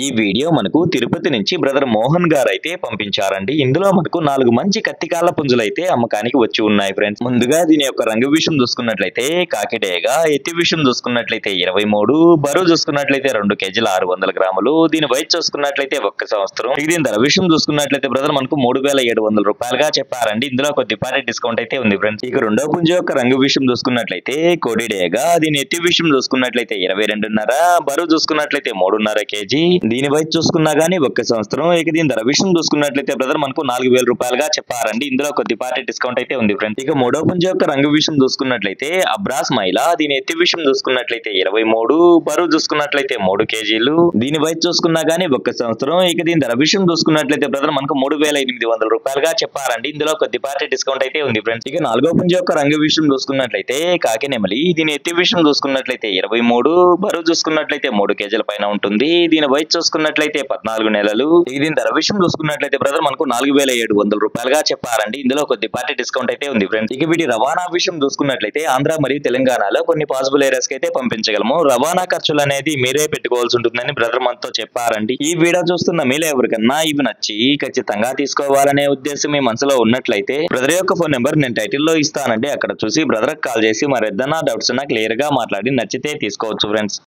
ఈ వీడియో మనకు తిరుపతి నుంచి బ్రదర్ మోహన్ గారు అయితే పంపించారండి. ఇందులో మనకు 4 మంచి కత్తికాళ్ళ పుంజులు అయితే అమ్మకానికి వచ్చి ఉన్నాయి ఫ్రెండ్స్. ముందుగా దీని యొక్క రంగు విషయం చూసుకున్నట్లయితే కాకిడేగా, ఎత్తి విషయం చూసుకున్నట్లయితే 23, బరువు చూసుకున్నట్లయితే 2 కేజీల 600 గ్రాములు. దీని వయసు చూసుకున్నట్లయితే 1 సంవత్సరం. దీని ధర విషయం చూసుకున్నట్లయితే బ్రదర్ మనకు 3700 రూపాయలుగా చెప్పారండి. ఇందులో కొద్దిపాటి డిస్కౌంట్ అయితే ఉంది ఫ్రెండ్స్. ఇక రెండో పుంజు యొక్క రంగు విషయం చూసుకున్నట్లయితే కోడిడేగా, దీని ఎత్తి విషయం చూసుకున్నట్లయితే 22.5, బరువు చూసుకున్నట్లయితే 3.5 కేజీ. దీని వయసు చూసుకున్నా గానీ 1 సంవత్సరం. ఇక దీని ధర విషయం చూసుకున్నట్లయితే బ్రదర్ మనకు 4000 రూపాయలుగా చెప్పారండి. ఇందులో కొద్దిపాటి డిస్కౌంట్ అయితే ఉంది ఫ్రెండ్స్. ఇక మూడో పుంజు యొక్క రంగు విషయం చూసుకున్నట్లయితే అబ్రాస్ మైల, దీని ఎత్తి విషయం చూసుకున్నట్లయితే 23, బరువు చూసుకున్నట్లయితే 3 కేజీలు. దీని వయసు చూసుకున్నా గానీ 1 సంవత్సరం. ఇక దీని ధర విషయం చూసుకున్నట్లయితే బ్రదర్ మనకు 3800 రూపాయలుగా చెప్పారండి. ఇందులో కొద్దిపాటి డిస్కౌంట్ అయితే ఉంది ఫ్రెండ్స్. ఇక నాలుగో పుంజు యొక్క రంగు విషయం చూసుకున్నట్లయితే కాకి నెమలి, దీని ఎత్తి విషయం చూసుకున్నట్లయితే 23, బరువు చూసుకున్నట్లయితే 3 కేజీల పైన ఉంటుంది. దీని వయసు చూసుకున్నట్లయితే 14 నెలలు. దీని ధర విషయం చూసుకున్నట్లయితే బ్రదర్ మనకు 4700 రూపాయలుగా చెప్పారండి. ఇందులో కొద్దిపాటి డిస్కౌంట్ అయితే ఉంది ఫ్రెండ్స్. ఇక వీటి రవాణా విషయం చూసుకున్నట్లయితే ఆంధ్ర మరియు తెలంగాణలో కొన్ని పాసిబుల్ ఏరియాస్ కి అయితే పంపించగలము. రవాణా ఖర్చులు అనేది మీరే పెట్టుకోవాల్సి ఉంటుందని బ్రదర్ మనతో చెప్పారండి. ఈ వీడియో చూస్తున్న మీలో ఎవరికన్నా ఇవి నచ్చి ఖచ్చితంగా తీసుకోవాలనే ఉద్దేశం మీ మనసులో ఉన్నట్లయితే బ్రదర్ యొక్క ఫోన్ నెంబర్ నేను టైటిల్ లో ఇస్తానండి. అక్కడ చూసి బ్రదర్ కాల్ చేసి మరి ఏదైనా డౌట్స్ ఉన్నా క్లియర్ గా మాట్లాడి నచ్చితే తీసుకోవచ్చు ఫ్రెండ్స్.